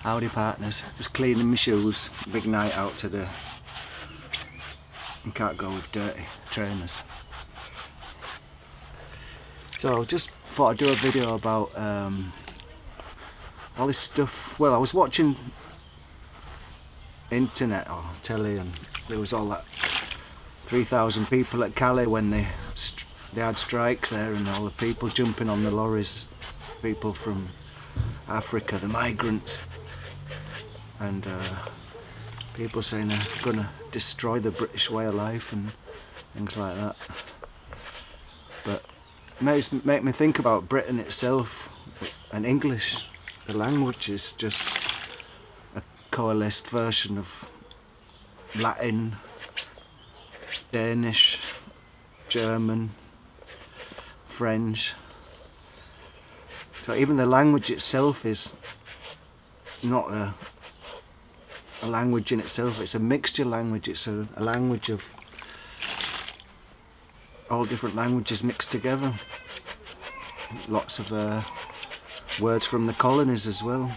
Howdy partners, just cleaning my shoes. Big night out today. You can't go with dirty trainers. So just thought I'd do a video about all this stuff. Well, I was watching internet or telly, and there was all that 3,000 people at Calais when they had strikes there, and all the people jumping on the lorries, people from Africa, the migrants, and people saying they're going to destroy the British way of life and things like that. But it make me think about Britain itself, and English. The language is just a coalesced version of Latin, Danish, German, French. So even the language itself is not a language in itself, it's a mixture language. It's a language of all different languages mixed together. Lots of words from the colonies as well.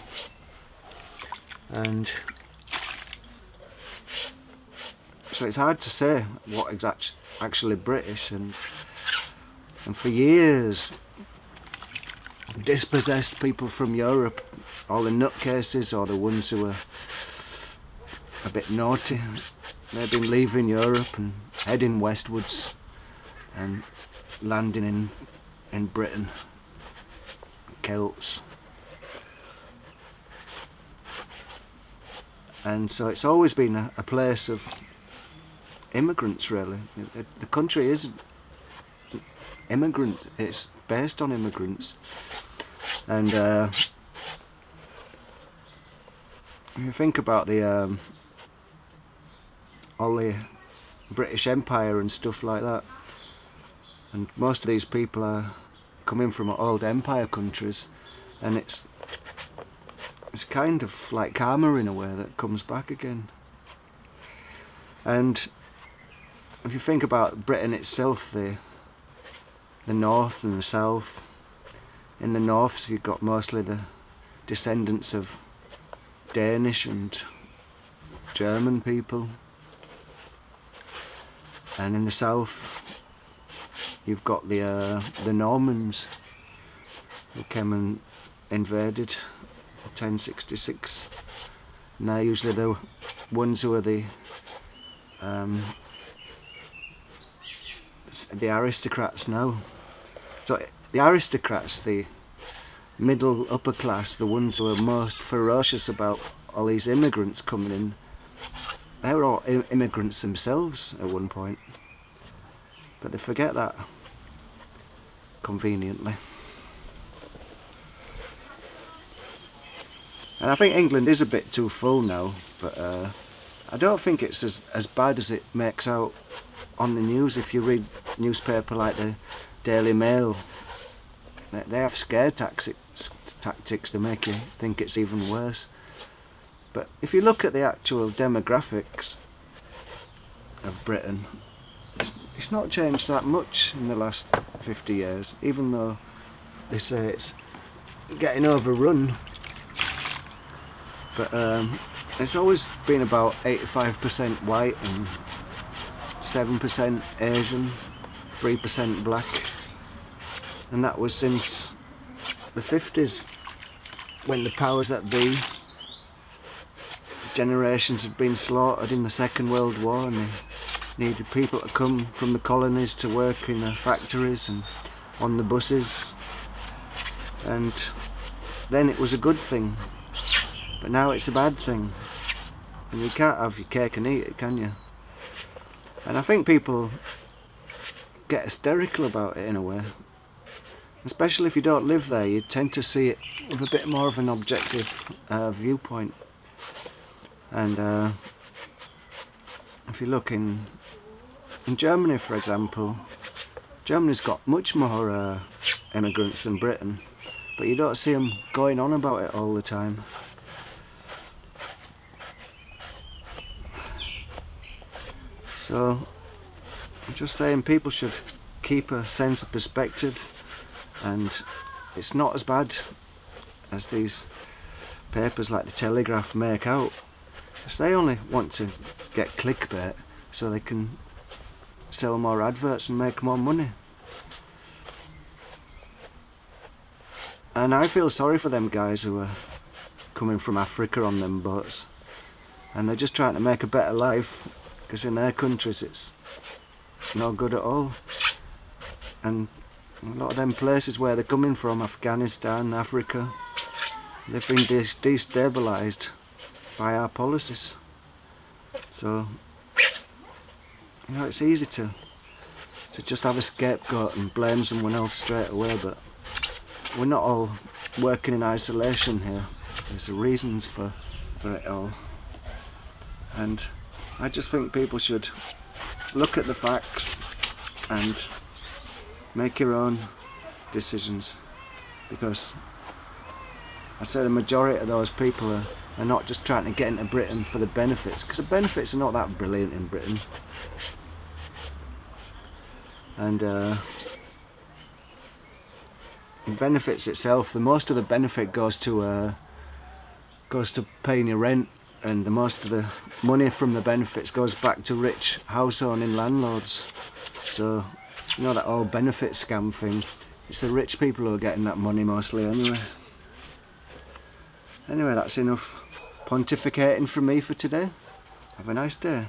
And so it's hard to say what is actually British, and for years dispossessed people from Europe, all the nutcases or the ones who were a bit naughty, they've been leaving Europe and heading westwards and landing in Britain. Celts. And so it's always been a place of immigrants, really. The country is immigrant, it's based on immigrants. And if you think about the all the British Empire and stuff like that, and most of these people are coming from old empire countries, and it's kind of like karma in a way that comes back again. And if you think about Britain itself, the north and the south, in the north you've got mostly the descendants of Danish and German people, and in the south you've got the Normans who came and invaded in 1066. And they're usually the ones who are the aristocrats now. So the aristocrats, the middle upper class, the ones who are most ferocious about all these immigrants coming in, they were all immigrants themselves at one point. But they forget that, conveniently. And I think England is a bit too full now, but I don't think it's as bad as it makes out on the news. If you read newspaper like the Daily Mail, they have scare tactics to make you think it's even worse. But if you look at the actual demographics of Britain, it's not changed that much in the last 50 years, even though they say it's getting overrun. But it's always been about 85% white and 7% Asian, 3% black, and that was since the 50s, when the powers that be, generations had been slaughtered in the Second World War, and they needed people to come from the colonies to work in the factories and on the buses, and then it was a good thing. But now it's a bad thing, and you can't have your cake and eat it, can you? And I think people get hysterical about it in a way. Especially if you don't live there, you tend to see it with a bit more of an objective viewpoint. And if you look in Germany, for example, Germany's got much more immigrants than Britain, but you don't see them going on about it all the time. So I'm just saying people should keep a sense of perspective, and it's not as bad as these papers like the Telegraph make out. Because they only want to get clickbait so they can sell more adverts and make more money. And I feel sorry for them guys who are coming from Africa on them boats, and they're just trying to make a better life, because in their countries it's no good at all. And a lot of them places where they're coming from, Afghanistan, Africa, they've been destabilised by our policies. So, you know, it's easy to just have a scapegoat and blame someone else straight away, but we're not all working in isolation here. There's reasons for it all. And I just think people should look at the facts and make your own decisions, because I'd say the majority of those people are not just trying to get into Britain for the benefits, because the benefits are not that brilliant in Britain. And the benefits itself, the most of the benefit goes to paying your rent, and the most of the money from the benefits goes back to rich house owning landlords. So, you know, that whole benefit scam thing, it's the rich people who are getting that money mostly anyway. Anyway, that's enough pontificating from me for today. Have a nice day.